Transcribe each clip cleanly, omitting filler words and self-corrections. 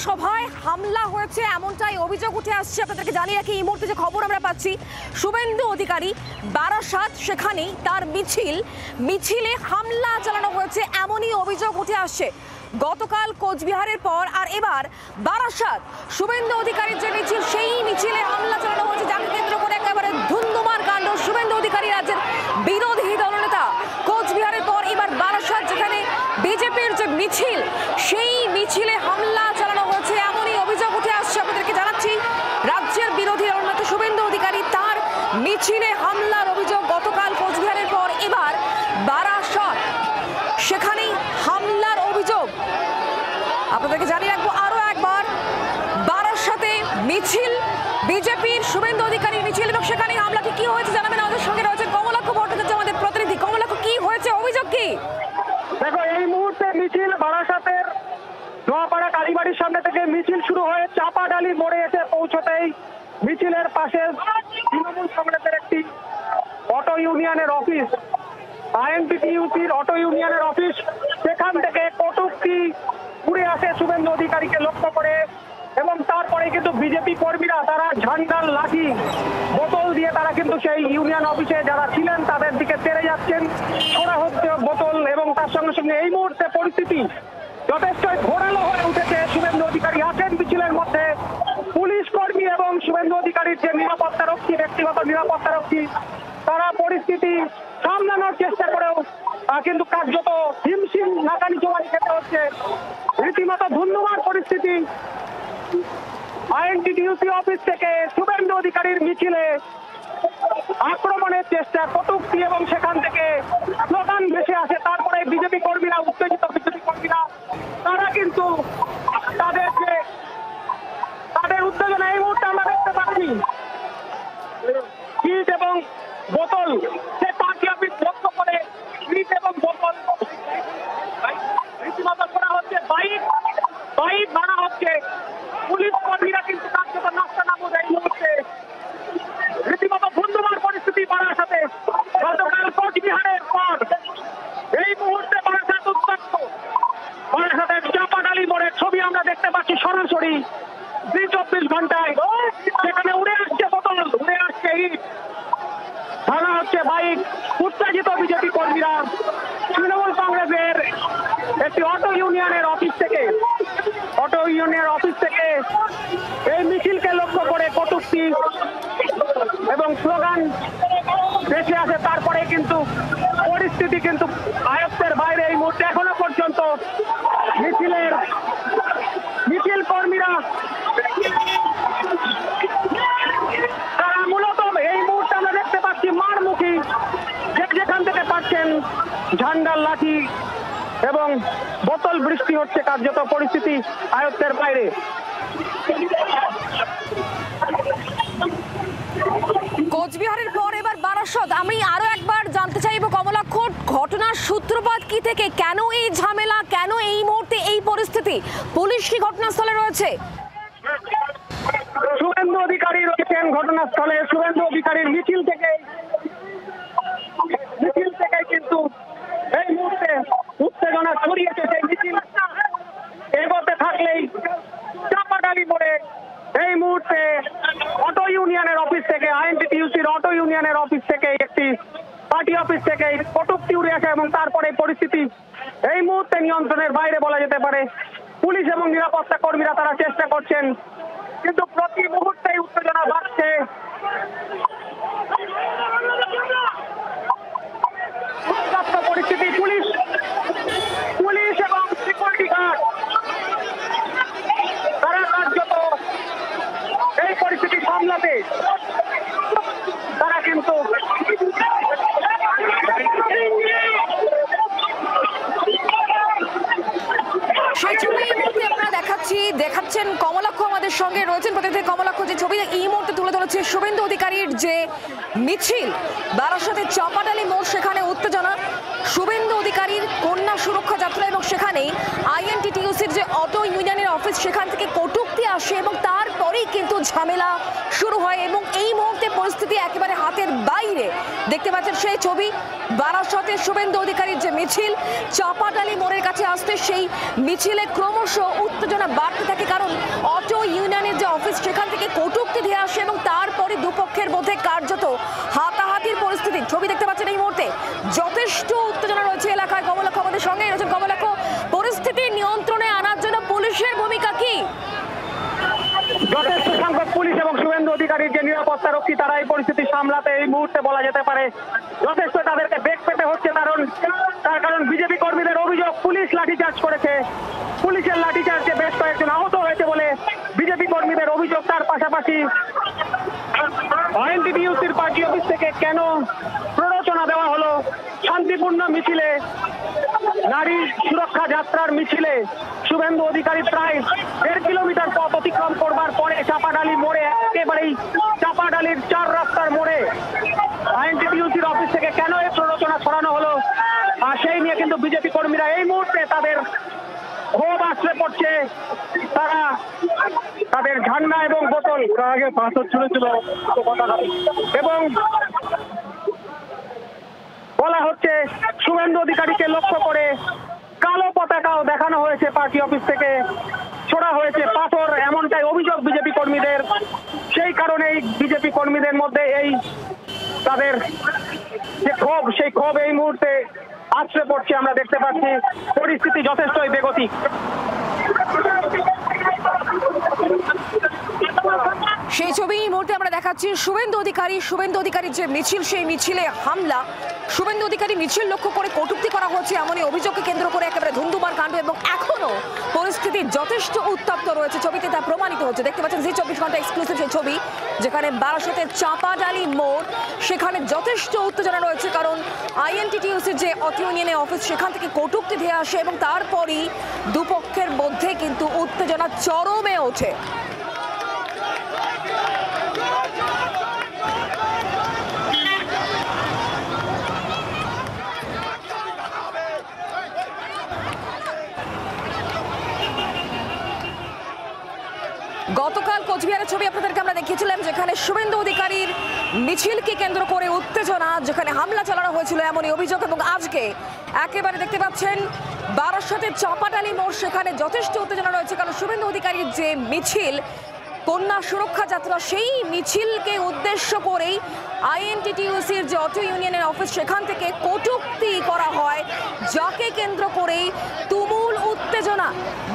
সভায় হামলা হয়েছে এমনটাই অভিযোগ উঠে আসছে। আপনাদেরকে জানিয়ে রাখি, এই মুহূর্তে যে খবর আমরা পাচ্ছি, শুভেন্দু অধিকারী বারাসাত, সেখানেই তার মিছিলে হামলা চালানো হয়েছে এমনই অভিযোগ উঠে আসছে। গতকাল কোচবিহারের পর আর এবার বারাসাত শুভেন্দু অধিকারীর যে মিছিল, সেই মিছিলে হামলা চালানো হয়েছে, যাকে কেন্দ্র করে একেবারে ধুন্ধুমার কাণ্ড। শুভেন্দু অধিকারী রাজ্যের বিরোধী দলনেতা, কোচবিহারের পর এবার বারাসাত, যেখানে বিজেপির যে মিছিল, সেই মিছিলে হামলা চালানো হয়েছে এমনই অভিযোগ উঠে আসছে। আপনাদেরকে জানাচ্ছি, রাজ্যের বিরোধী দলনেতা শুভেন্দু অধিকারী, তার মিছিলে হামলার অভিযোগ। গতকাল কোচবিহারের পর এবার বারাসাত, সেখানেই হামলার অভিযোগ। আপনাদেরকে জানিয়ে রাখবো আরো একবার, বারাসাতে মিছিল, বিজেপির শুভেন্দু অধিকারীর মিছিল, এবং সেখানে হামলাটি কি হয়েছে জানাবেন। আমাদের সঙ্গে রয়েছে কমলাক্ষ ভট্টাচার্য, আমাদের প্রতিনিধি। কমলাক্ষ, কি হয়েছে, অভিযোগ কি? দেখো, এই মুহূর্তে মিছিল বারাসাতের নোয়াপাড়া কালীবাড়ির সামনে থেকে মিছিল শুরু হয়ে চাপাডালি মোড়ে এসে পৌঁছতেই মিছিলের পাশে তৃণমূল কংগ্রেসের একটি অটো ইউনিয়নের অফিস, আইএনটিটিইউসির অটো ইউনিয়নের অফিস, সেখান থেকে কটূক্তি উড়ে আসে শুভেন্দু অধিকারীকে লক্ষ্য করে। এবং তারপরে কিন্তু বিজেপি কর্মীরা তারা ঝান্ডার লাঠি বোতল দিয়ে তারা কিন্তু সেই ইউনিয়ন অফিসে যারা ছিলেন তাদের দিকে তেড়ে যাচ্ছেন, ছোড়া হচ্ছে বোতল। এবং তার সঙ্গে সঙ্গে এই মুহূর্তে পরিস্থিতি যথেষ্টই ঘোরালো হয়ে উঠেছে। শুভেন্দু অধিকারী আছেন মিছিলের মধ্যে, পুলিশ কর্মী এবং শুভেন্দু অধিকারীর যে নিরাপত্তারক্ষী, ব্যক্তিগত নিরাপত্তারক্ষী, তারা পরিস্থিতি সামলানোর চেষ্টা করেও কিন্তু কার্যত হিমশিম নাকানি চোবানি খেতে হচ্ছে। রীতিমতো ধুন্ধুমার পরিস্থিতি। আইএনটিটিইউসি অফিস থেকে শুভেন্দু অধিকারীর মিছিলে আক্রমণের চেষ্টা, কটূক্তি, এবং সেখান থেকে স্লোগান ভেসে আসে। তারপরে বিজেপি কর্মীরা, উত্তেজিত বিজেপি কর্মীরা, তারা কিন্তু তাদের উত্তেজনা এই মুহূর্তে আমরা দেখতে পাচ্ছি। ইট এবং বোতল, সে পার্টি অফিস লক্ষ্য করে ইট এবং বোতল রীতিমতো করা হচ্ছে, বাইক ভাড়া হচ্ছে। পুলিশ কর্মীরা কিন্তু কার্যত নাস্তা নাবুদ এই মুহূর্তে। রীতিমতো ধুন্ধুমার পরিস্থিতি বারাসাতে। গতকাল কোচবিহারের পর এই মুহূর্তে বারাসাত উত্তপ্ত। বারাসাতের চাপাডালি মোড়ের ছবি আমরা দেখতে পাচ্ছি সরাসরি 24 ঘন্টায়। সেখানে উড়ে আসছে বোতল, উড়ে আসছে ইট, ভাঙা হচ্ছে বাইক। উত্তেজিত বিজেপি কর্মীরা তৃণমূল কংগ্রেসের একটি অটো ইউনিয়নের অফিস থেকে এই মিছিলকে লক্ষ্য করে কটূক্তি এবং স্লোগান ভেসে আসে। তারপরে কিন্তু পরিস্থিতি কিন্তু আয়ত্তের বাইরে এই মুহূর্তে। এখনো পর্যন্ত মিছিল কর্মীরা তারা মূলত এই মুহূর্তে আমরা দেখতে পাচ্ছি মারমুখী, যেখান থেকে পাচ্ছেন ঝান্ডার লাঠি এবং বোতল বৃষ্টি হচ্ছে। কার্যত পরিস্থিতি আয়ত্তের বাইরে। কোচবিহারের পর এবার বারাসাত, আমি আরো একবার জানতে চাইবো কমলাক্ষ, ঘটনার সূত্রপাত কি থেকে, কেন এই ঝামেলা, কেন এই মুহূর্তে এই পরিস্থিতি? পুলিশ কি ঘটনাস্থলে রয়েছে? শুভেন্দু অধিকারী রয়েছেন ঘটনাস্থলে। শুভেন্দু অধিকারীর মিছিল থেকে কিন্তু এই মুহূর্তে উত্তেজনা ছড়িয়েছে। সেই মিছিল এগোতে থাকলেই চাপাডালি মোড়ে এই মুহূর্তে অটো ইউনিয়নের অফিস থেকে, আইএনটিটিইউসির অটো ইউনিয়নের অফিস থেকে, একটি পার্টি অফিস থেকে কটূক্তি উড়ে আসে। এবং তারপরে পরিস্থিতি এই মুহূর্তে নিয়ন্ত্রণের বাইরে বলা যেতে পারে। পুলিশ এবং নিরাপত্তা কর্মীরা তারা চেষ্টা করছেন, কিন্তু প্রতি মুহূর্তেই উত্তেজনা বাড়ছে। পরিস্থিতি, পুলিশ এবং সিকিউরিটি গার্ড তারা কার্যত এই পরিস্থিতি সামলাতে তারা কিন্তু সেই ছবি এই মুহূর্তে আপনারা দেখাচ্ছেন কমলাক্ষ আমাদের সঙ্গে রয়েছেন প্রতিনিধি কমলাক্ষ। যে ছবি এই মুহূর্তে তুলে ধরেছে শুভেন্দু অধিকারীর যে মিছিল বারাসাতের চাপাডালি মোড়, সেখানে উত্তেজনা। শুভেন্দু অধিকারীর কন্যা সুরক্ষা যাত্রা, এবং সেখানেই আইএনটিটিইউসির যে অটো ইউনিয়নের অফিস, সেখান থেকে কটূক্তি আসে এবং তারপরেই কিন্তু ঝামেলা শুরু হয়। এবং এই মুহূর্তে পরিস্থিতি একেবারে হাতের বাইরে। দেখতে পাচ্ছেন সেই ছবি, বারাসাতের শুভেন্দু অধিকারীর যে মিছিল চাপাডালি মোড়ের কাছে আসতে, সেই মিছিলে ক্রমশ উত্তেজনা বাড়তে থাকে। কারণ যথেষ্ট উত্তেজনা রয়েছে এলাকায়। কমলাক্ষ আমাদের সঙ্গেই রয়েছেন। কমলাক্ষ, পরিস্থিতি নিয়ন্ত্রণে আনার জন্য পুলিশের ভূমিকা কি? যথেষ্ট সংখ্যক পুলিশ এবং শুভেন্দু অধিকারীর যে নিরাপত্তা রক্ষী, তারা এই পরিস্থিতি সামলাতে এই মুহূর্তে বলা যেতে পারে যথেষ্ট তাদেরকে বেগ পেতে হচ্ছে। তার কারণ বিজেপি কর্মীদের অভিযোগ পুলিশ লাঠিচার্জ করেছে। পুলিশের লাঠিচার্জে বেশ কয়েকজন আহত হয়েছে বলে বিজেপি কর্মীদের অভিযোগ। তার পাশাপাশি আইএনটিটিইউসির পার্টি অফিস থেকে কেন প্ররোচনা দেওয়া হলো? শান্তিপূর্ণ মিছিলে, নারী সুরক্ষা যাত্রার মিছিলে শুভেন্দু অধিকারী প্রায় 1.5 কিলোমিটার পথ অতিক্রম করবার পরে চাপাডালি মোড়ে, একেবারেই চাপাডালির 4 রাস্তার মোড়ে আইএনটিটিইউসির অফিস থেকে কেন এই প্ররোচনা ছড়ানো হলো, আর সেই নিয়ে কিন্তু বিজেপি কর্মীরা এই মুহূর্তে তাদের ক্ষোভ আশ্রে পড়ছে। তারা তাদের ঝান্ডা এবং বোতল, আগে পাথর ছুঁড়েছিল এবং বলা হচ্ছে শুভেন্দু অধিকারীকে লক্ষ্য করে কালো পতাকাও দেখানো হয়েছে। পার্টি অফিস থেকে ছোড়া হয়েছে পাথর, এমনটাই অভিযোগ বিজেপি কর্মীদের। সেই কারণেই বিজেপি কর্মীদের মধ্যে এই তাদের যে ক্ষোভ, সেই ক্ষোভ এই মুহূর্তে আছড়ে পড়ছে। আমরা দেখতে পাচ্ছি পরিস্থিতি যথেষ্টই বেগতিক। সেই ছবি এই মুহূর্তে আমরা দেখাচ্ছি। শুভেন্দু অধিকারীর যে মিছিল, সেই মিছিলে হামলা। শুভেন্দু অধিকারী মিছিল লক্ষ্য করে কটূক্তি করা হচ্ছে, এমনই অভিযোগকে কেন্দ্র করে একেবারে ধুন্ধুমার কাণ্ড, এবং এখনো পরিস্থিতি যথেষ্ট উত্তপ্ত রয়েছে। ছবিতে তা প্রমাণিত হচ্ছে। দেখতে পাচ্ছেন জি 24 ঘন্টা এক্সক্লুসিভ সেই ছবি, যেখানে বারাসতের চাপাডালি মোড়, সেখানে যথেষ্ট উত্তেজনা রয়েছে। কারণ আইএনটিটিইউসির যে অটো ইউনিয়নের অফিস, সেখান থেকে কটূক্তি ধেয়ে আসে এবং তারপরই দুপক্ষের মধ্যে কিন্তু উত্তেজনা চরমে ওঠে। গতকাল কোচবিহারের ছবি আপনাদেরকে আমরা দেখিয়েছিলাম, যেখানে শুভেন্দু অধিকারীর মিছিলকে কেন্দ্র করে উত্তেজনা, যেখানে হামলা চালানো হয়েছিল এমনই অভিযোগ। এবং আজকে একেবারে দেখতে পাচ্ছেন বারাসতের চাপাডালি মোড়, সেখানে যথেষ্ট উত্তেজনা রয়েছে। কারণ শুভেন্দু অধিকারীর যে মিছিল, কন্যা সুরক্ষা যাত্রা, সেই মিছিলকে উদ্দেশ্য করেই আইএনটিটিইউসির যে অটো ইউনিয়নের অফিস, সেখান থেকে কটূক্তি করা হয়, যাকে কেন্দ্র করেই তুমুল উত্তেজনা।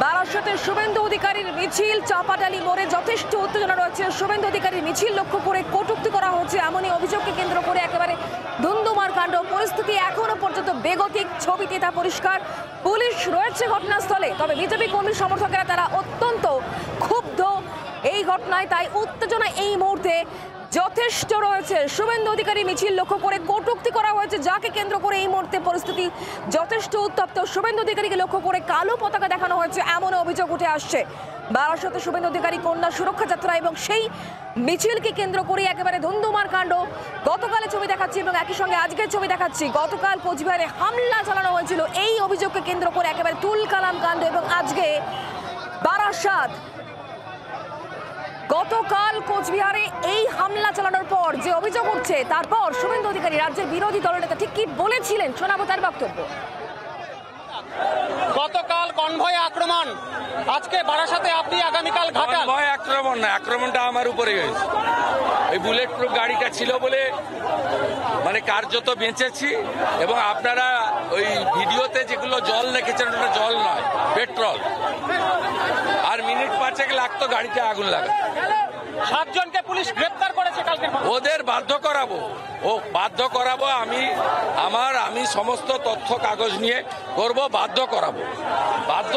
বারাসতের শুভেন্দু অধিকারীর মিছিল, চাপাডালি মোড়ে যথেষ্ট উত্তেজনা রয়েছে। শুভেন্দু অধিকারীর মিছিল লক্ষ্য করে কটূক্তি করা হচ্ছে, এমনই অভিযোগকে কেন্দ্র করে একেবারে ধুন্ধুমার কাণ্ড। পরিস্থিতি এখনো পর্যন্ত বেগতিক। ছবিতে তা পরিষ্কার। পুলিশ রয়েছে ঘটনাস্থলে, তবে বিজেপি কর্মী সমর্থকেরা তারা অত্যন্ত ক্ষুব্ধ এই ঘটনায়। তাই উত্তেজনা এই মুহূর্তে যথেষ্ট রয়েছে। শুভেন্দু অধিকারী মিছিল লক্ষ্য করে কটূক্তি করা হয়েছে, যাকে কেন্দ্র করে এই মুহূর্তে পরিস্থিতি যথেষ্ট উত্তপ্ত। শুভেন্দু অধিকারীকে লক্ষ্য করে কালো পতাকা দেখানো হয়েছে, এমন অভিযোগ উঠে আসছে। বারাসতে শুভেন্দু অধিকারী কন্যা সুরক্ষা যাত্রা এবং সেই মিছিলকে কেন্দ্র করে একেবারে ধুন্ধুমার কাণ্ড। গতকালের ছবি দেখাচ্ছি এবং একই সঙ্গে আজকের ছবি দেখাচ্ছি। গতকাল কোচবিহারে হামলা চালানো হয়েছিল, এই অভিযোগকে কেন্দ্র করে একেবারে তুলকালাম কাণ্ড। এবং আজকে বারাসাত, গতকাল কোচবিহারে এই হামলা চালানোর পর যে অভিযোগ উঠছে, তারপর শুভেন্দু অধিকারী রাজ্যের বিরোধী দলনেতা ঠিক কি বলেছিলেন, শোনাবো তার বক্তব্য। গতকাল কনভয় আক্রমণ, আজকে বারাসাতে আপনি আগামীকাল ঘাটাল। কনভয় আক্রমণ না, আক্রমণটা আমার উপরে হয়েছে। ওই বুলেট প্রুফ গাড়িটা ছিল বলে মানে কার্যত বেঁচেছি। এবং আপনারা ওই ভিডিওতে যেগুলো জল দেখেছেন, ওটা জল নয়, পেট্রোল। আর মিনিট 5 লাগতো গাড়িতে আগুন লাগা। 7 জনকে পুলিশ গ্রেপ্তার করেছে কালকে। ওদের বাধ্য করাবো। আমি সমস্ত তথ্য কাগজ নিয়ে করব, বাধ্য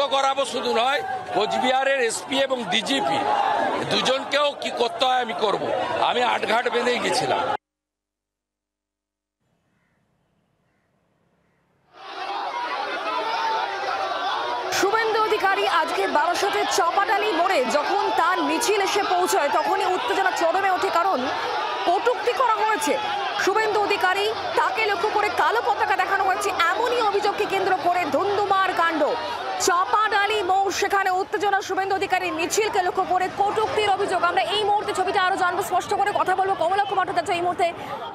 করাবো। শুধু নয়, কোচবিহারের এসপি এবং ডিজিপি দুজনকেও কি করতে হয় আমি করব। আমি আটঘাট বেঁধেই গেছিলাম। শুভেন্দু অধিকারী আজকে বারাসতের চাপাডালি মোড়ে যখন তার মিছিল এসে পৌঁছয়, তখনই উত্তেজনা চরমে ওঠে। কারণ কটূক্তি করা হয়েছে শুভেন্দু অধিকারী, তাকে লক্ষ্য করে কালো পতাকা দেখানো হয়েছে, এমনই অভিযোগকে কেন্দ্র করে ধুন্ধুমার কাণ্ড। চাপাডালি মোড়, সেখানে উত্তেজনা। শুভেন্দু অধিকারী মিছিলকে লক্ষ্য করে কটূক্তির অভিযোগ। আমরা এই মুহূর্তে ছবিটা আরো জানবো, স্পষ্ট করে কথা বলবো। কমলাক্ষ ভট্টাচার্য এই মুহূর্তে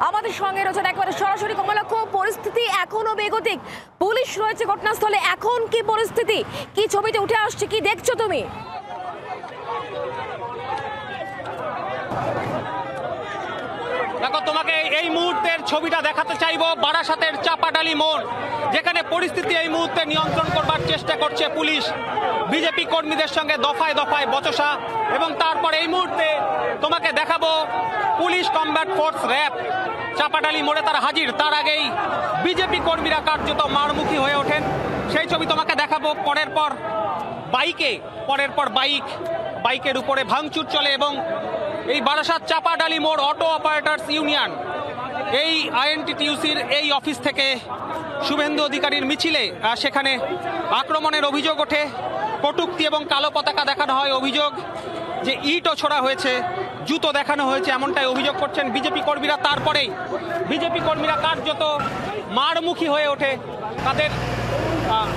আমাদের সঙ্গে রয়েছেন একবারে সরাসরি। কমলাক্ষ, পরিস্থিতি এখনো বেগতিক, পুলিশ রয়েছে ঘটনাস্থলে, এখন কি পরিস্থিতি, কি ছবিতে উঠে আসছে, কি দেখছো তুমি? দেখো, তোমাকে এই মুহূর্তের আপনাদের ছবিটা দেখাতে চাইব বারাসাতের চাপাডালি মোড়, যেখানে পরিস্থিতি এই মুহূর্তে নিয়ন্ত্রণ করবার চেষ্টা করছে পুলিশ। বিজেপি কর্মীদের সঙ্গে দফায় দফায় বচসা, এবং তারপর এই মুহূর্তে তোমাকে দেখাবো police combat force RAB Chapadali মোড়ে তারা হাজির। তার আগেই বিজেপি কর্মীরা কার্যত মারমুখী হয়ে ওঠেন, সেই ছবি তোমাকে দেখাবো। পরের পর বাইকের উপরে ভাঙচুর চলে, এবং এই বারাসাত চাপাডালি মোড় অটো অপারেটর্স ইউনিয়ন এই আইএনটিটিইউসির এই অফিস থেকে শুভেন্দু অধিকারীর মিছিলে সেখানে আক্রমণের অভিযোগ ওঠে। কটূক্তি এবং কালো পতাকা দেখানো হয়, অভিযোগ যে ইটও ছোড়া হয়েছে, জুতো দেখানো হয়েছে, এমনটাই অভিযোগ করছেন বিজেপি কর্মীরা। তারপরেই বিজেপি কর্মীরা কার্যত মারমুখী হয়ে ওঠে।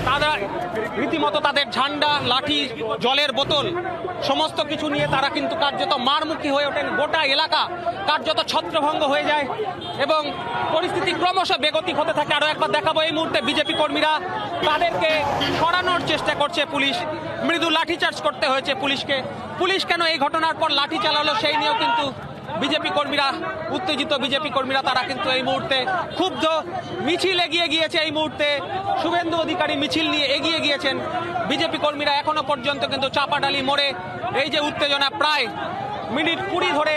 তারা রীতিমতো তাদের ঝান্ডা, লাঠি, জলের বোতল সমস্ত কিছু নিয়ে তারা কিন্তু কার্যত মারমুখী হয়ে ওঠেন। গোটা এলাকা কার্যত ছত্রভঙ্গ হয়ে যায় এবং পরিস্থিতি ক্রমশ বেগতিক হতে থাকে। আরও একবার দেখাবো, এই মুহূর্তে বিজেপি কর্মীরা তাদেরকে সরানোর চেষ্টা করছে পুলিশ, মৃদু লাঠিচার্জ করতে হয়েছে পুলিশকে। পুলিশ কেন এই ঘটনার পর লাঠি চালালো সেই নিয়েও কিন্তু বিজেপি কর্মীরা উত্তেজিত। বিজেপি কর্মীরা তারা কিন্তু এই মুহূর্তে ক্ষুব্ধ। মিছিল এগিয়ে গিয়েছে, এই মুহূর্তে শুভেন্দু অধিকারী মিছিল নিয়ে এগিয়ে গিয়েছেন। বিজেপি কর্মীরা এখনো পর্যন্ত কিন্তু চাপাডালি মোড়ে এই যে উত্তেজনা, প্রায় মিনিট 20 ধরে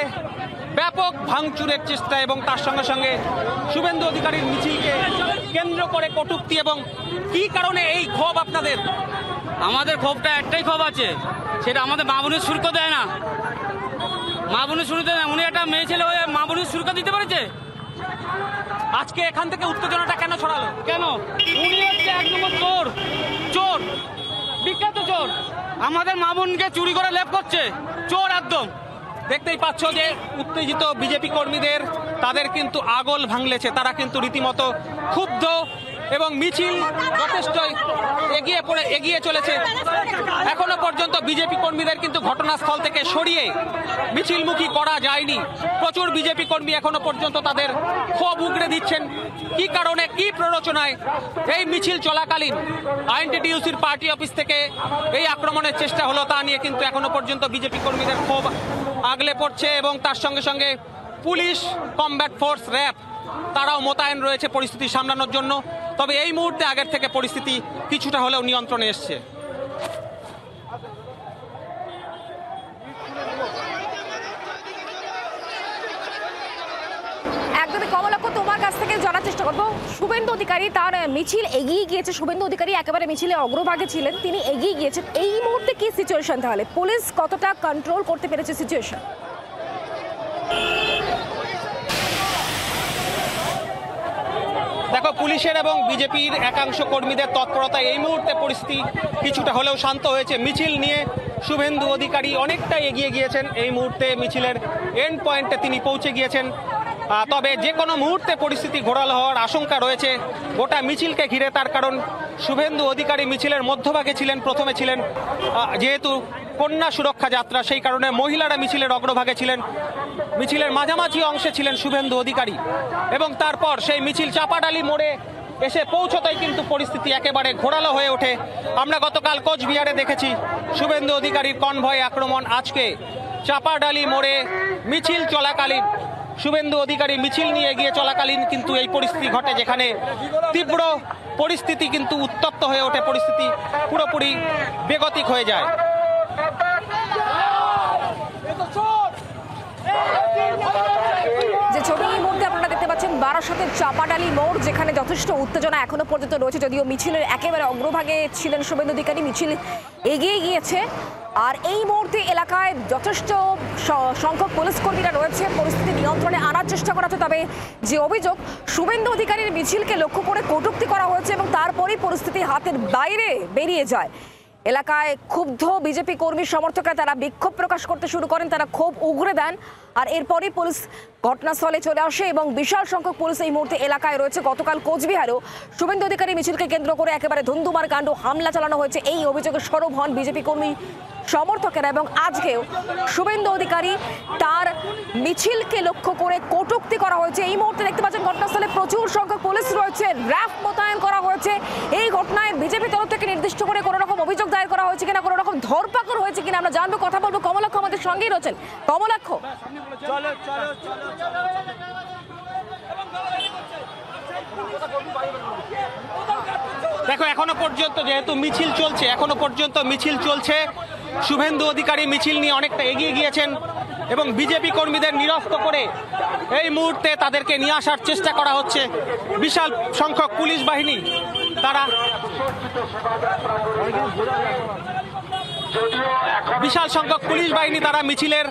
ব্যাপক ভাঙচুরের চেষ্টা, এবং তার সঙ্গে সঙ্গে শুভেন্দু অধিকারীর মিছিলকে কেন্দ্র করে কটূক্তি। এবং কি কারণে এই ক্ষোভ আপনাদের? আমাদের ক্ষোভটা একটাই ক্ষোভ আছে, সেটা আমাদের মা বোনের সুরক্ষা দেয় না। মা বোনের সুরক্ষা দেয় না, উনি একটা মেয়ে ছেলে হয়ে মা বোনের সুরক্ষা দিতে পেরেছে। আজকে এখান থেকে উত্তেজনাটা কেন ছড়ালো? কেন? উনি হচ্ছে এক নম্বর চোর, বিখ্যাত চোর। আমাদের মা বোনকে চুরি করে লেপ করছে, চোর একদম। দেখতেই পাচ্ছ যে উত্তেজিত বিজেপি কর্মীদের তাদের কিন্তু আগল ভাঙলেছে, তারা কিন্তু রীতিমতো ক্ষুব্ধ, এবং মিছিল যথেষ্ট এগিয়ে চলেছে। এখনো পর্যন্ত বিজেপি কর্মীদের কিন্তু ঘটনাস্থল থেকে সরিয়ে মিছিলমুখী করা যায়নি। প্রচুর বিজেপি কর্মী এখনো পর্যন্ত তাদের ক্ষোভ উগড়ে দিচ্ছেন। কি কারণে, কি প্ররোচনায় এই মিছিল চলাকালীন আইএনটিটিইউসির পার্টি অফিস থেকে এই আক্রমণের চেষ্টা হলো তা নিয়ে কিন্তু এখনো পর্যন্ত বিজেপি কর্মীদের ক্ষোভ আগলে পড়ছে, এবং তার সঙ্গে সঙ্গে পুলিশ কমব্যাট ফোর্স র্যাব তারাও মোতায়েন রয়েছে পরিস্থিতি সামলানোর জন্য। তবে এই মুহূর্তে আগের থেকে পরিস্থিতি কিছুটা হলেও নিয়ন্ত্রণে এসছে। একদমই কমলাক্ষ, তোমার কাছ থেকে জানার চেষ্টা করবো, শুভেন্দু অধিকারী তার মিছিল এগিয়ে গিয়েছে, শুভেন্দু অধিকারী একেবারে মিছিলে অগ্রভাগে ছিলেন, তিনি এগিয়ে গিয়েছেন। এই মুহূর্তে কি সিচুয়েশন, তাহলে পুলিশ কতটা কন্ট্রোল করতে পেরেছে সিচুয়েশন? দেখো, পুলিশের এবং বিজেপির একাংশ কর্মীদের তৎপরতায় এই মুহূর্তে পরিস্থিতি কিছুটা হলেও শান্ত হয়েছে। মিছিল নিয়ে শুভেন্দু অধিকারী অনেকটাই এগিয়ে গিয়েছেন। এই মুহূর্তে মিছিলের এন্ড পয়েন্টে তিনি পৌঁছে গিয়েছেন। তবে যে কোনো মুহূর্তে পরিস্থিতি ঘোরালো হওয়ার আশঙ্কা রয়েছে গোটা মিছিলকে ঘিরে। তার কারণ শুভেন্দু অধিকারী মিছিলের মধ্যভাগে ছিলেন, প্রথমে ছিলেন। যেহেতু কন্যা সুরক্ষা যাত্রা, সেই কারণে মহিলারা মিছিলের অগ্রভাগে ছিলেন। মিছিলের মাঝামাঝি অংশে ছিলেন শুভেন্দু অধিকারী, এবং তারপর সেই মিছিল চাপাডালি মোড়ে এসে পৌঁছতেই কিন্তু পরিস্থিতি একেবারে ঘোরালো হয়ে ওঠে। আমরা গতকাল কোচবিহারে দেখেছি শুভেন্দু অধিকারীর কনভয় আক্রমণ। আজকে চাপাডালি মোড়ে মিছিল চলাকালীন, শুভেন্দু অধিকারী মিছিল নিয়ে এগিয়ে চলাকালীন কিন্তু এই পরিস্থিতি ঘটে, যেখানে তীব্র পরিস্থিতি কিন্তু উত্তপ্ত হয়ে ওঠে, পরিস্থিতি পুরোপুরি বেগতিক হয়ে যায়। যে ছবি এই মুহূর্তে আপনারা দেখতে পাচ্ছেন বারাসাতের চাপাডালি মোড়, যেখানে যথেষ্ট উত্তেজনা এখনো পর্যন্ত রয়েছে, যদিও মিছিলের একেবারে অগ্রভাগে ছিলেন শুভেন্দু অধিকারী, মিছিল এগিয়ে গিয়েছে। আর এই মুহূর্তে এলাকায় যথেষ্ট সংখ্যক পুলিশ কর্মীরা রয়েছে, পরিস্থিতি নিয়ন্ত্রণে আনার চেষ্টা করা হচ্ছে। তবে যে অভিযোগ, শুভেন্দু অধিকারীর মিছিলকে লক্ষ্য করে কটূক্তি করা হয়েছে, এবং তারপরেই পরিস্থিতি হাতের বাইরে বেরিয়ে যায়। এলাকায় ক্ষুব্ধ বিজেপি কর্মী সমর্থকরা তারা বিক্ষোভ প্রকাশ করতে শুরু করেন, তারা ক্ষোভ উগরে দেন। আর এরপরই পুলিশ ঘটনাস্থলে চলে আসে, এবং বিশাল সংখ্যক পুলিশ এই মুহূর্তে এলাকায় রয়েছে। গতকাল কোচবিহারেও শুভেন্দু অধিকারী মিছিলকে কেন্দ্র করে একেবারে ধুন্ধুমার কাণ্ড, হামলা চালানো হয়েছে। এই অভিযোগে সরব হন বিজেপি কর্মী সমর্থকেরা, এবং আজকেও শুভেন্দু অধিকারী তার মিছিলকে লক্ষ্য করে কটূক্তি করা হয়েছে। এই মুহূর্তে দেখতে পাচ্ছেন ঘটনাস্থলে প্রচুর সংখ্যক পুলিশ রয়েছে, র্যাব মোতায়েন করা হয়েছে। এই ঘটনায় বিজেপি তরফ থেকে নির্দিষ্ট করে কোনো রকম অভিযোগ দায়ের করা হয়েছে কিনা, কোনো রকম ধরপাকড় হয়েছে কিনা আমরা জানবো, কথা বলবো। কমলাক্ষ আমাদের সঙ্গেই রয়েছেন। কমলাক্ষ, দেখো এখনো পর্যন্ত যেহেতু মিছিল চলছে, শুভেন্দু অধিকারী মিছিল নিয়ে অনেকটা এগিয়ে গিয়েছেন এবং বিজেপি কর্মীদের নিরস্ত করে এই মুহূর্তে তাদেরকে নিয়ে আসার চেষ্টা করা হচ্ছে। বিশাল সংখ্যক পুলিশ বাহিনী তারা মিছিলের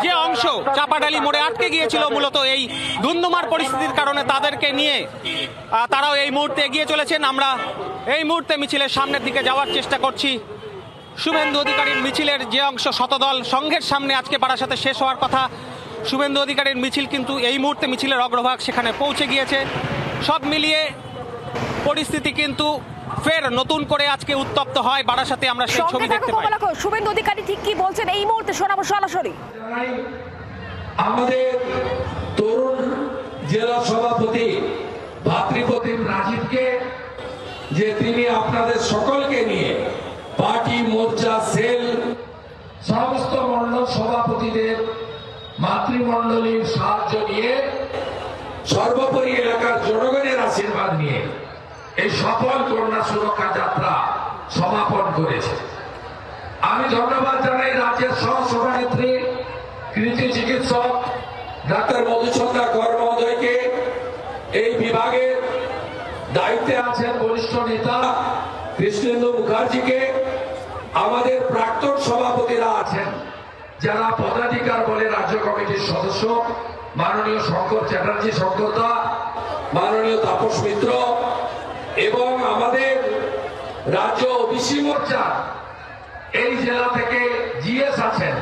যে অংশ চাপাডালি মোড়ে আটকে গিয়েছিল মূলত এই ধুন্ধুমার পরিস্থিতির কারণে তাদেরকে নিয়ে তারাও এই মুহূর্তে এগিয়ে চলেছেন। আমরা এই মুহূর্তে মিছিলের সামনের দিকে যাওয়ার চেষ্টা করছি। শুভেন্দু অধিকারীর মিছিলের যে অংশ শতদল সংঘের সামনে আজকে বারাসাতে শেষ হওয়ার কথা, শুভেন্দু অধিকারীর মিছিল কিন্তু এই মুহূর্তে মিছিলের অগ্রভাগ সেখানে পৌঁছে গিয়েছে। সব মিলিয়ে পরিস্থিতি কিন্তু ফের নতুন করে আজকে উত্তপ্ত হয় বারাসাতে। আমরা সেই ছবি দেখতে পাই। শুভেন্দু অধিকারী ঠিক কি বলছেন এই মুহূর্তে শোনাবো সরাসরি। আমাদের তরুণ জেলা সভাপতি ভাতৃপ্রতিম রাজীবকে যে তিনি আপনাদের সকলকে নিয়ে পার্টি মোর্চা সেল সমস্ত মণ্ডল সভাপতিদের মাতৃমণ্ডলীর সাহায্য নিয়ে সর্বোপরি এলাকার জনগণের আশীর্বাদ নিয়ে এই সফল করোনা সুরক্ষা যাত্রা সমাপন করেছে। আমি ধন্যবাদ জানাই রাজ্যের সহসভানেত্রী কৃতি চিকিৎসক ডাক্তার মধুচন্দ্রা কর মহোদয়কে, এই বিভাগের দায়িত্বে আছেন বরিষ্ঠ নেতা কৃষ্ণেন্দু মুখার্জিকে, আমাদের প্রাক্তন সভাপতিরা আছেন যারা পদাধিকার বলে রাজ্য কমিটির সদস্য মাননীয় শঙ্কর চ্যাটার্জি শঙ্করদা, মাননীয় তাপস মিত্র এবং আমাদের রাজ্য ওবিসি মোর্চা এই জেলা থেকে জিএস আছেন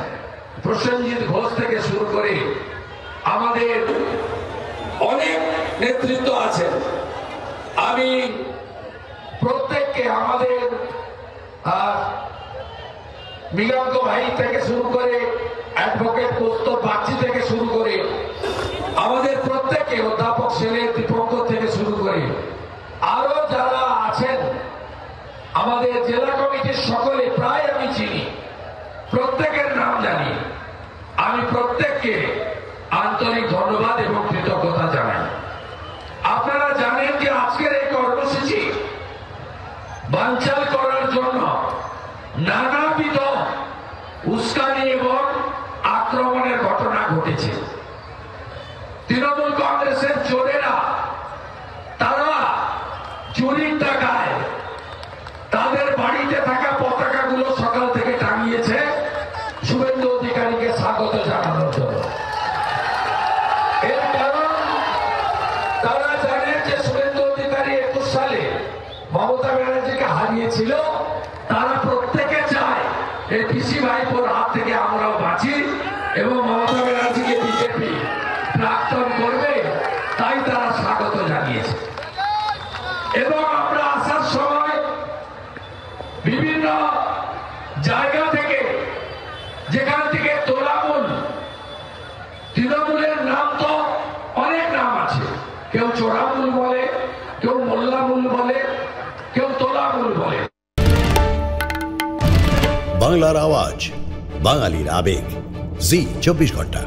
প্রসেনজিৎ ঘোষ থেকে শুরু করে আমাদের অনেক নেতৃত্ব আছেন। আমি প্রত্যেককে আমাদের মিলঙ্গ ভাই থেকে শুরু করে অ্যাডভোকেট কৌস্তব বাগচি থেকে শুরু করে আমাদের প্রত্যেকে অধ্যাপক সেনের দীপঙ্কর থেকে শুরু করে আরো যারা আছেন আমাদের জেলা কমিটির সকলে প্রায় আমি চিনি, প্রত্যেকের নাম জানি। আমি প্রত্যেককে আন্তরিক ধন্যবাদ এবং কৃতজ্ঞতা জানাই। আপনারা জানেন যে আজকের এই কর্মসূচি বানচাল করার জন্য নানাবিধ উস্কানি এবং আক্রমণের ঘটনা ঘটেছে। তৃণমূল কংগ্রেসের চোরেরা তারা চুরির টাকায় তাদের বাড়িতে থাকা পতাকাগুলো সকাল থেকে টাঙিয়েছে শুভেন্দু অধিকারীকে স্বাগত জানানোর জন্য। এর কারণ তারা জানেন যে শুভেন্দু অধিকারী 21 সালে মমতা ব্যানার্জিকে হারিয়েছিল। তারা প্রত্যেকে চায় এই পিসি ভাইপোর হাত থেকে আমরাও বাঁচি এবং মমতা ব্যানার্জিকে বিজেপি প্রাক্তন করবে, তাই তারা স্বাগত জানিয়েছে। এবং আমরা আসার সময় বিভিন্ন জায়গা থেকে যেখান থেকে তোলামূল, তৃণমূলের নাম তো অনেক নাম আছে, কেউ চোরামূল বলে, কেউ মোল্লামূল বলে, কেউ তোলামূল বলে। বাংলার আওয়াজ, বাঙালির আবেগ, জি 24 ঘন্টা।